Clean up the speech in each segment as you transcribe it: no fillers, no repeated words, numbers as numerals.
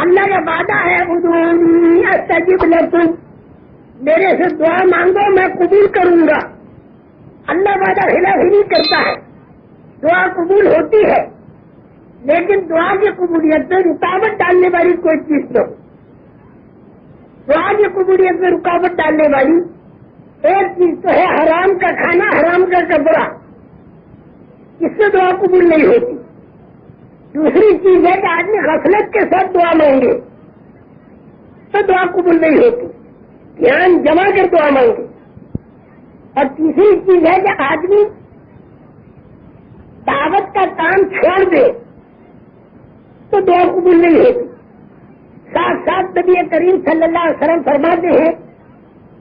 اللہ کا وعدہ ہے ادعونی استجب لکم، میرے سے دعا مانگو میں قبول کروں گا۔ اللہ وعدہ خلاف ہی نہیں کرتا ہے، دعا قبول ہوتی ہے، لیکن دعا کی قبولیت میں رکاوٹ ڈالنے والی کوئی چیز نہ ہو۔ دعا کی قبولیت میں رکاوٹ ڈالنے والی ایک چیز تو ہے حرام کا کھانا، حرام کا کپڑا، اس سے دعا قبول نہیں ہوتی۔ دوسری چیز ہے کہ آدمی غفلت کے ساتھ دعا مانگے تو دعا قبول نہیں ہوتی، دھیان جما کر دعا مانگے۔ اور تیسری چیز ہے کہ آدمی دعوت کا کام چھوڑ دے تو دعا قبول نہیں ہوتی۔ ساتھ ساتھ نبی کریم صلی اللہ علیہ وسلم فرماتے ہیں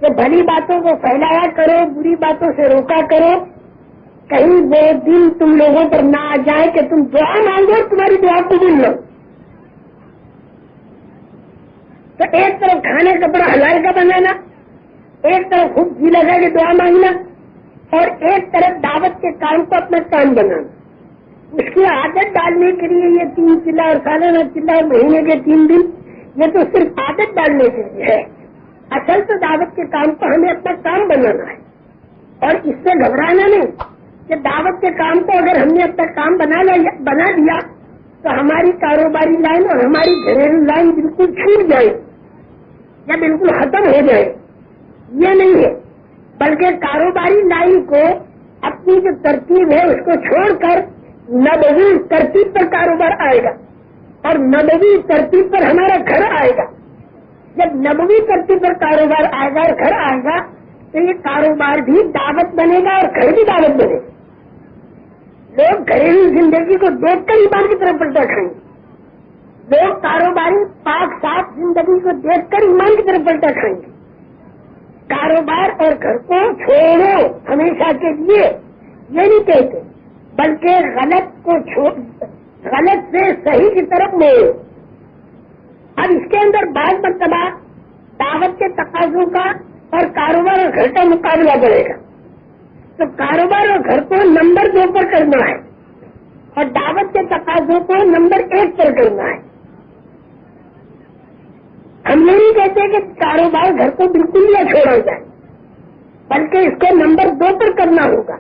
کہ بھلی باتوں کو پھیلایا کرو، بری باتوں سے روکا کرو، کہیں وہ دن تم لوگوں پر نہ آ جائے کہ تم دعا مانگو تمہاری دعا قبول نہ۔ تو ایک طرف کھانے کپڑا حلال کا بنانا، ایک طرف خود جی لگا کے دعا مانگنا، اور ایک طرف دعوت کے کام کو اپنا کام بنانا۔ اس کی عادت ڈالنے کے لیے یہ 3 چلہ اور سالانہ چلہ اور مہینے کے 3 دن، یہ تو صرف عادت ڈالنے کے لیے ہے۔ اصل تو دعوت کے کام کو ہمیں اپنا کام بنانا ہے، اور اس سے گھبرانا نہیں کہ دعوت کے کام کو اگر ہم نے اپنا کام بنا دیا تو ہماری کاروباری لائن اور ہماری گھریلو لائن بالکل چھوٹ جائے یا بالکل ختم ہو جائے، یہ نہیں ہے، بلکہ کاروباری لائن کو اپنی جو ترتیب ہے اس کو چھوڑ کر نبوی ترتیب پر کاروبار آئے گا، اور نبوی ترتیب پر ہمارا گھر آئے گا۔ جب نبوی ترتیب پر کاروبار آئے گا اور گھر آئے گا تو یہ کاروبار بھی دعوت بنے گا اور گھر بھی دعوت بنے گا۔ لوگ گھریلو زندگی کو دیکھ کر ایمان کی طرف پلٹا کھائیں گے، لوگ کاروباری پاک صاف زندگی کو دیکھ کر ایمان کی طرف پلٹا کھائیں گے۔ کاروبار اور گھر کو چھوڑو ہمیشہ کے لیے یہ نہیں کہتے، بلکہ غلط سے صحیح کی طرف موڑو۔ اب اس کے اندر بعض مرتبہ دعوت کے تقاضوں کا اور کاروبار اور گھر کا مقابلہ بڑھے گا، تو کاروبار اور گھر کو نمبر 2 پر کرنا ہے اور دعوت کے تقاضوں کو نمبر 1 پر کرنا ہے۔ ہم یہ نہیں کہتے کہ کاروبار گھر کو بالکل نہ چھوڑا جائے، بلکہ اس کو نمبر 2 پر کرنا ہوگا،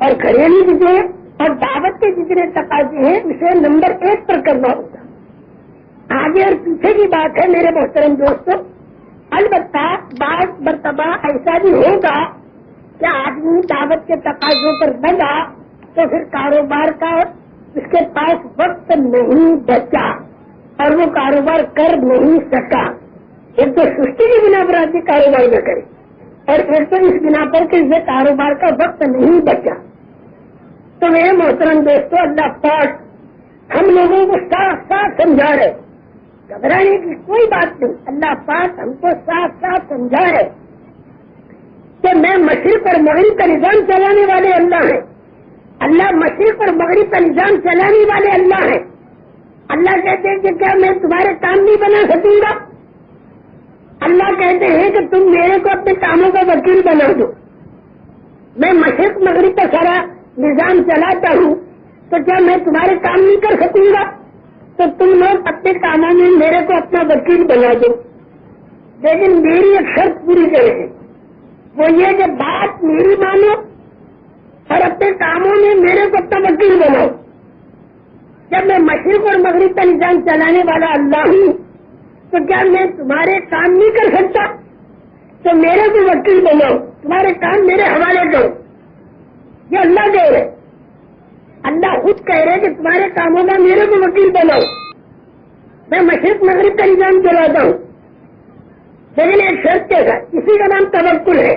اور گھریلو چیزیں اور دعوت کے جتنے تقاضے ہیں اسے نمبر 1 پر کرنا ہوگا۔ آگے اور پیچھے کی بات ہے میرے محترم دوستوں، البتہ بعض مرتبہ ایسا بھی ہوگا کہ آدمی دعوت کے تقاضوں پر لگا تو پھر کاروبار کا اس کے پاس وقت نہیں بچا اور وہ کاروبار کر نہیں سکا۔ ایک تو سستی کی بنا پر آدمی کاروبار نہ کرے، اور ایک تو اس بنا پر کہ اسے کاروبار کا وقت نہیں بچا۔ تو میرے محترم دوستوں، اللہ پاک ہم لوگوں کو صاف صاف سمجھا رہے، گھبرانے کی کوئی بات نہیں۔ اللہ پاک ہم کو صاف صاف سمجھا ہے کہ میں مشرق اور مغرب کا نظام چلانے والے اللہ ہیں۔ اللہ مشرق اور مغرب کا نظام چلانے والے اللہ ہیں۔ اللہ کہتے ہیں کہ کیا میں تمہارے کام نہیں بنا سکوں گا؟ اللہ کہتے ہیں کہ تم میرے کو اپنے کاموں کا وکیل بنا دو۔ میں مشرق مغرب کا سارا نظام چلاتا ہوں تو کیا میں تمہارے کام نہیں کر سکوں گا؟ تو تم لوگ اپنے کاموں میں میرے کو اپنا وکیل بنا دو، لیکن میری ایک شرط پوری کرے، وہ یہ کہ بات میری مانو اور اپنے کاموں میں میرے کو اپنا وکیل بناؤ۔ جب میں مشرق اور مغرب کا نظام چلانے والا اللہ ہوں تو کیا میں تمہارے کام نہیں کر سکتا؟ تو میرے کو وکیل بناؤ، تمہارے کام میرے حوالے کرو۔ یہ اللہ کہہ رہے، اللہ خود کہہ رہے کہ تمہارے کاموں کا میرے کو وکیل بناؤ۔ میں مشرق مغرب کا نظام چلاتا ہوں، لیکن ایک شرط کے ساتھ، اسی کا نام توکل ہے۔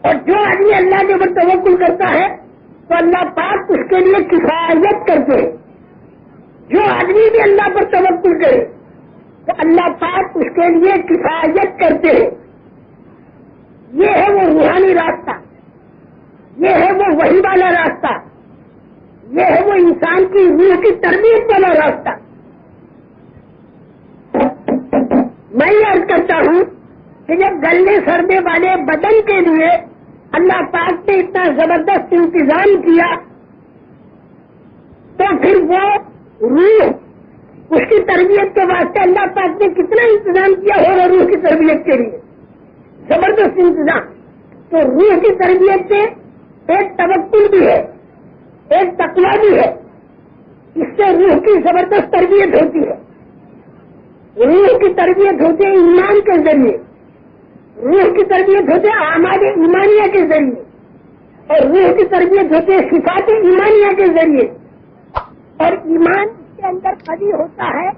اور جو آدمی اللہ کے اوپر توکل کرتا ہے تو اللہ پاک اس کے لیے کفایت کرتے ہیں۔ جو آدمی بھی اللہ پر توکل کرے تو اللہ پاک اس کے لیے کفایت کرتے ہیں۔ یہ ہے وہ روحانی راستہ، یہ ہے وہ وحی والا راستہ، یہ ہے وہ انسان کی روح کی تربیت والا راستہ۔ میں یہ عرض کرتا ہوں کہ جب گلنے سردے والے بدن کے لیے اللہ پاک نے اتنا زبردست انتظام کیا تو پھر وہ روح اس کی تربیت کے واسطے اللہ پاک نے کتنا انتظام کیا ہوگا روح کی تربیت کے لیے، زبردست انتظام. تو روح کی تربیت سے ایک توکل بھی ہے، ایک تقویٰ بھی ہے. اس سے روح کی زبردست تربیت ہوتی ہے. روح کی تربیت ہوتی ہے ایمان کے ذریعے، روح کی تربیت ہوتی ہے اعمال ایمانیہ کے ذریعے، اور روح کی تربیت ہوتی ہے صفات ایمانیہ کے ذریعے. اور ایمان کے اندر قوی ہوتا ہے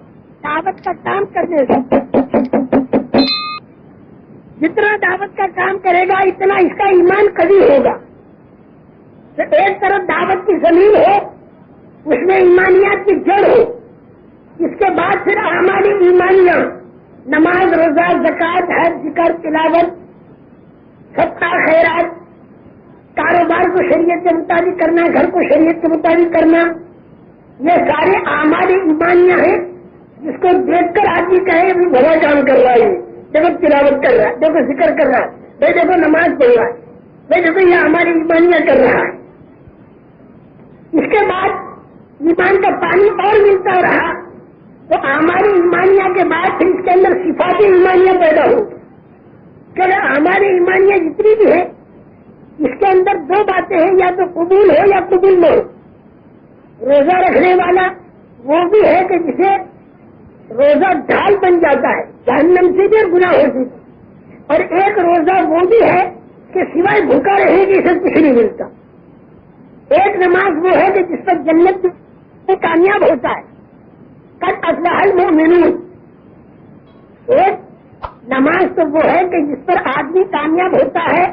دعوت کا کام کرنے سے. جتنا دعوت کا کام کرے گا اتنا اس کا ایمان قوی ہوگا. تو ایک طرف دعوت کی زمین ہو، اس میں ایمانیات کی جڑ ہو، اس کے بعد پھر اعمال ایمانیہ، نماز، روزہ، زکوٰۃ، حج، ذکر، تلاوت، صدقہ، خیرات، کاروبار کو شریعت کے مطابق کرنا، گھر کو شریعت کے مطابق کرنا، یہ سارے اعمال ایمانیہ ہیں جس کو دیکھ کر آدمی کہے وہ بڑا کام کر رہا ہے، دیکھو تلاوت کر رہا ہے، دیکھو ذکر کر رہا ہے، بھائی دیکھو نماز پڑھ رہا ہے، بھائی دیکھو یہ ہماری ایمانیہ کر رہا ہے. اس کے بعد ایمان کا پانی اور ملتا رہا تو ہماری ایمانیہ کے بعد پھر اس کے اندر صفات ایمانیہ پیدا ہو. کہ ہماری ایمانیہ جتنی بھی ہے اس کے اندر دو باتیں ہیں، یا تو قبول ہو یا قبول نہ ہو. روزہ رکھنے والا وہ بھی ہے کہ جسے روزہ ڈھال بن جاتا ہے، جہنم سے بھی گناہ ہوتی ہے. اور ایک روزہ وہ بھی ہے کہ سوائے بھوکا رہے گی اسے کچھ نہیں ملتا. ایک نماز وہ ہے کہ جس پر جنت میں کامیاب ہوتا ہے، قد افلح المؤمنون. ایک نماز تو وہ ہے کہ جس پر آدمی کامیاب ہوتا ہے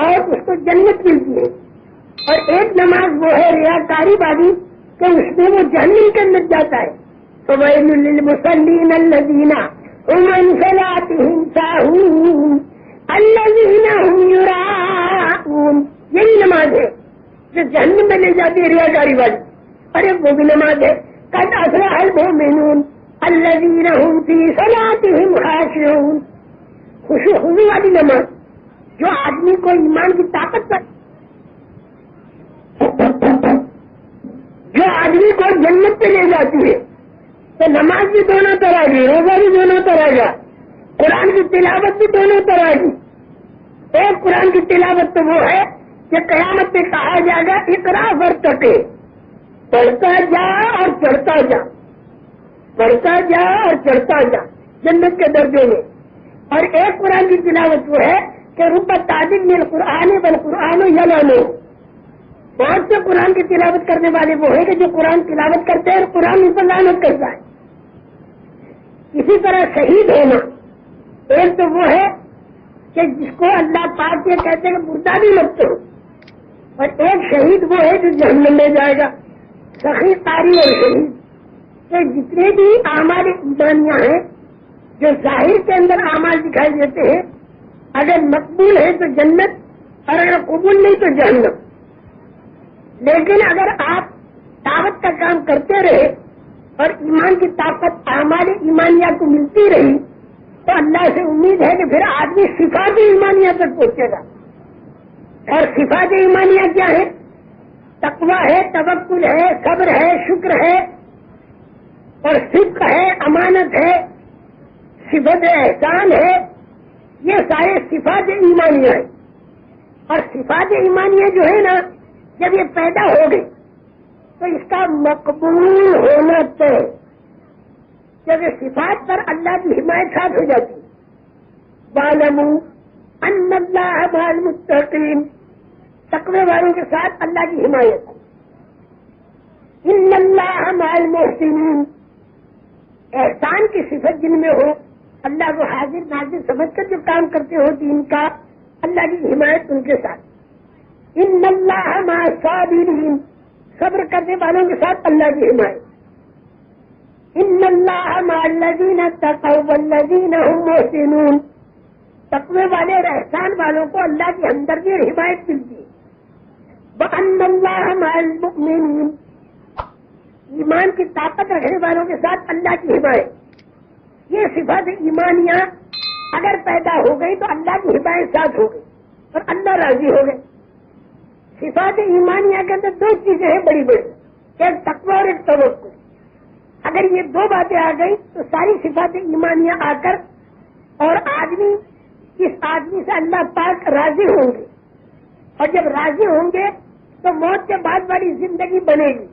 اور اس کو جنت ملتی ہے. اور ایک نماز وہ ہے ریاکاری والی کہ اس میں وہ جہنم کے اندر جاتا ہے. فویل للمصلین الذین هم عن صلاتهم ساہون الذین هم یراءون. یہی نماز ہے جو جہنم میں لے جاتی ہے، ریاکاری والی. ارے وہ بھی نماز ہے قد افلح المؤمنون الذین هم فی صلاتهم خاشعون. خشوع والی نماز جو آدمی کو ایمان کی طاقت پر، جو آدمی کو جنت پہ لے جاتی ہے. تو نماز بھی دونوں طرح کی، روزہ بھی دونوں طرح کا، قرآن کی تلاوت بھی دونوں طرح کی. ایک قرآن کی تلاوت تو وہ ہے کہ قیامت میں کہا جائے گا اقرا ورتقی، پڑھتا جا اور چڑھتا جا، پڑھتا جا اور چڑھتا جا جنت کے درجوں میں. اور ایک قرآن کی تلاوت وہ ہے کہ رب تعلیم میں قرآن والقرآن یلانو. بہت سے قرآن کی تلاوت کرنے والے وہ ہیں کہ جو قرآن تلاوت کرتے ہیں اور قرآن ان پر لعنت کرتا ہے. اسی طرح شہید ہونا ایک تو وہ ہے کہ جس کو اللہ پاک یہ کہتے ہیں کہ مردہ بھی مت ہو، اور ایک شہید وہ ہے جو جہنم میں جائے گا. سخی، قاری اور شہید کہ جتنے بھی اعمال ایمانیہ ہیں جو ظاہر کے اندر اعمال دکھائی دیتے ہیں، اگر مقبول ہے تو جنت اور اگر قبول نہیں تو جہنم. لیکن اگر آپ دعوت کا کام کرتے رہے اور ایمان کی طاقت اعمال ایمانیہ کو ملتی رہی تو اللہ سے امید ہے کہ پھر آدمی صفات ایمانیہ تک پہنچے گا. اور صفات ایمانیہ کیا ہے؟ تقویٰ ہے، توکل ہے، صبر ہے، شکر ہے، اور صدق ہے، امانت ہے، صفت احسان ہے. یہ سارے صفات ایمانیہ ہیں. اور صفات ایمانیہ جو ہے نا، جب یہ پیدا ہو گئی تو اس کا مقبول ہونا طے. جب یہ صفات پر اللہ کی حمایت ساتھ ہو جاتی ہے. وَاعْلَمُوا أَنَّ اللَّهَ مَعَ الْمُتَّقِينَ، تقوی والوں کے ساتھ اللہ کی حمایت. إِنَّ اللَّهَ مَعَ الْمُحْسِنِينَ، احسان کی صفت جن میں ہو، اللہ کو حاضر ناظر سمجھ کر جو کام کرتے ہو دین کا، اللہ کی حمایت ان کے ساتھ. ان اللہ مع الصابرین، صبر کرنے والوں کے ساتھ اللہ کی حمایت. ان اللہ مع الذین اتقوا والذین هم محسنون، تقوی والے اور احسان والوں کو اللہ کی ہمدردی اور حمایت ملتی ہے. وان اللہ مع المؤمنین، ایمان کی طاقت رکھنے والوں کے ساتھ اللہ کی حمایت. یہ صفات ایمانیہ اگر پیدا ہو گئی تو اللہ کی حمایت ساتھ ہو گئی اور اللہ راضی ہو گئے. صفات ایمانیہ کے اندر دو چیزیں ہیں بڑی بڑی، ایک تقوی اور ایک توکل. اگر یہ دو باتیں آ گئی تو ساری صفات ایمانیہ آ کر اور اس آدمی سے اللہ پاک راضی ہوں گے، اور جب راضی ہوں گے تو موت کے بعد والی زندگی بنے گی،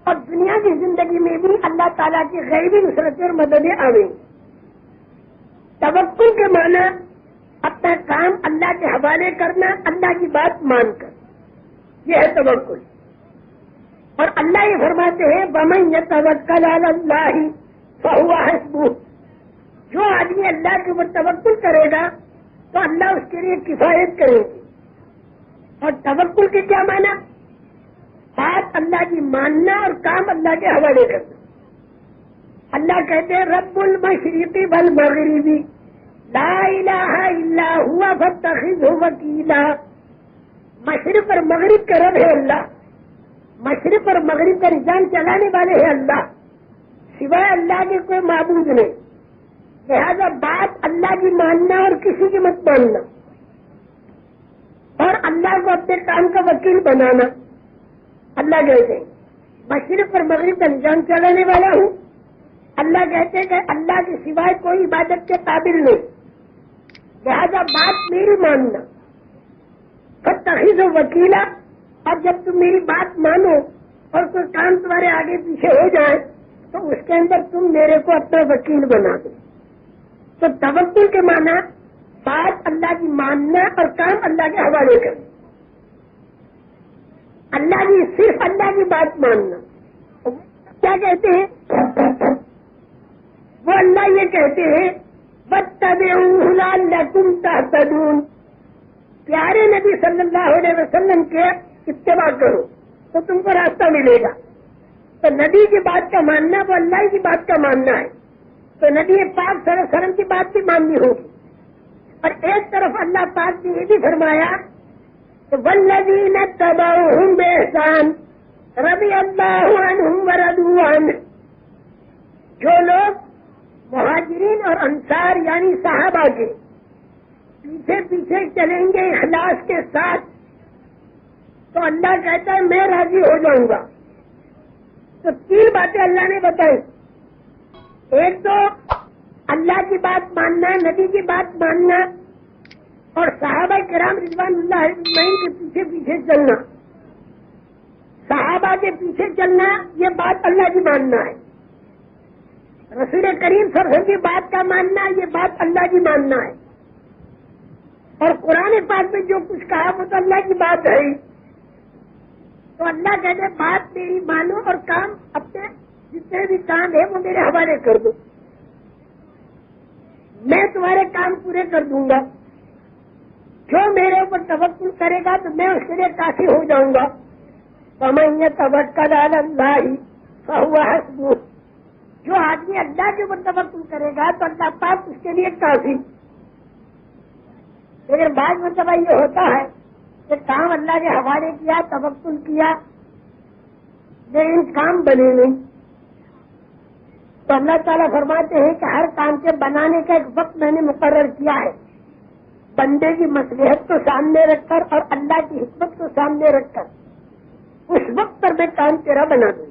اور دنیا کی زندگی میں بھی اللہ تعالیٰ کی غیبی نصرت اور مددیں آئیں گی۔ توکل کے معنی اپنا کام اللہ کے حوالے کرنا، اللہ کی بات مان کر، یہ ہے توکل۔ اور اللہ یہ فرماتے ہیں وَمَن يَتَوَكَّلْ عَلَى اللَّهِ فَهُوَ حَسْبُهُ، جو آدمی اللہ کے اوپر توکل کرے گا تو اللہ اس کے لیے کفایت کرے گی۔ اور توکل کے کیا معنی؟ بات اللہ کی ماننا اور کام اللہ کے حوالے کرنا۔ اللہ کہتے ہیں رب المشرق والمغرب لا الہ الا هو فاتخذہ وکیلا، مشرق اور مغرب کا رب ہے اللہ، مشرق اور مغرب کا نظام چلانے والے ہیں اللہ، سوائے اللہ کے کوئی معبود نہیں، لہذا بات اللہ کی ماننا اور کسی کی مت ماننا، اور اللہ کو اپنے کام کا وکیل بنانا۔ اللہ کہتے ہیں مشرق اور مغرب کا نظام چلانے والا ہوں، اللہ کہتے ہیں کہ اللہ کے سوائے کوئی عبادت کے قابل نہیں، لہذا بات میری ماننا، فاتخذہ وکیلا، اور جب تم میری بات مانو اور کوئی کام تمہارے آگے پیچھے ہو جائے تو اس کے اندر تم میرے کو اپنا وکیل بنا دو۔ تو توکل کے معنی بات اللہ کی ماننا اور کام اللہ کے حوالے کرنا، اللہ کی صرف اللہ کی بات ماننا۔ کیا کہتے ہیں وہ؟ اللہ یہ کہتے ہیں وَاتَّبِعُوهُ لَعَلَّكُمْ تَهْتَدُونَ، پیارے نبی صلی اللہ علیہ وسلم کے اتباع کرو تو تم کو راستہ ملے گا۔ تو نبی کی بات کا ماننا وہ اللہ کی بات کا ماننا ہے، تو نبی پاک صلی اللہ علیہ وسلم کی بات بھی ماننی ہوگی۔ اور ایک طرف اللہ پاک نے یہ بھی فرمایا کہ وَالَّذِينَ اتَّبَعُوهُم بِإِحْسَانٍ رَضِيَ اللَّهُ عَنْهُمْ وَرَضُوا عَنْهُ، جو لوگ مہاجرین اور انصار یعنی صحابہ کے پیچھے پیچھے چلیں گے اخلاص کے ساتھ تو اللہ کہتا ہے میں راضی ہو جاؤں گا۔ تو تین باتیں اللہ نے بتائی، ایک تو اللہ کی بات ماننا، نبی کی بات ماننا، اور صحابہ کرام رضوان اللہ اجمعین کے پیچھے پیچھے چلنا۔ صحابہ کے پیچھے چلنا یہ بات اللہ کی ماننا ہے، رسول کریم صلی اللہ علیہ وسلم کی بات کا ماننا یہ بات اللہ کی ماننا ہے، اور قرآن پاک میں جو کچھ کہا وہ تو اللہ کی بات ہے ہی۔ تو اللہ کہتے بات میری مانو اور کام اپنے جتنے بھی کام ہے وہ میرے حوالے کر دو، میں تمہارے کام پورے کر دوں گا۔ جو میرے اوپر توکل کرے گا تو میں اس کے لیے کافی ہو جاؤں گا۔ وَمَن يَتَوَكَّلْ عَلَى اللَّهِ فَهُوَ حَسْبُهُ، جو آدمی اللہ کے اوپر توکل کرے گا تو اللہ پاک اس کے لیے کافی۔ لیکن بعض مرتبہ یہ ہوتا ہے کہ کام اللہ کے حوالے کیا، توکل کیا، لیکن کام بنے نہیں، تو اللہ تعالیٰ فرماتے ہیں کہ ہر کام کے بنانے کا ایک وقت میں نے مقرر کیا ہے، بندے کی مصلحت کو سامنے رکھ کر اور اللہ کی حکمت کو سامنے رکھ کر اس وقت پر میں کام تیرا بنا دوں۔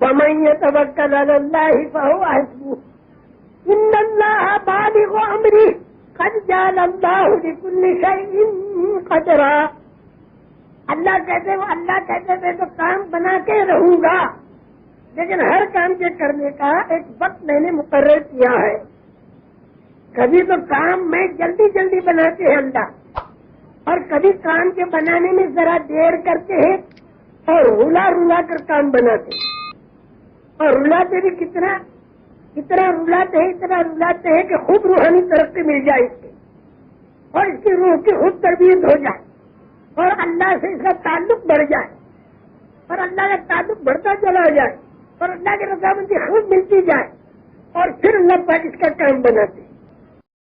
وَمَن يَتَوَكَّلْ عَلَى اللَّهِ فَهُوَ حَسْبُهُ إِنَّ اللَّهَ بَالِغُ أَمْرِهِ قَدْ جَعَلَ اللَّهُ لِكُلِّ شَيْءٍ قَدْرًا، اللہ کہتے میں تو کام بنا کے رہوں گا، لیکن ہر کام کے کرنے کا ایک وقت میں نے مقرر کیا ہے۔ کبھی تو کام میں جلدی جلدی بناتے ہیں اللہ، اور کبھی کام کے بنانے میں ذرا دیر کرتے ہیں اور رلا کر کام بناتے ہیں، اور رلاتے بھی اتنا رلاتے ہیں کہ خوب روحانی ترقی مل جائے اس کی، اور اس کی روح کی خود تربیت ہو جائے، اور اللہ سے اس کا تعلق بڑھ جائے، اور اللہ کا تعلق بڑھتا چلا جائے، اور اللہ کی رضامندی خوب ملتی جائے، اور پھر اللہ پاک اس کا کام بناتے ہیں۔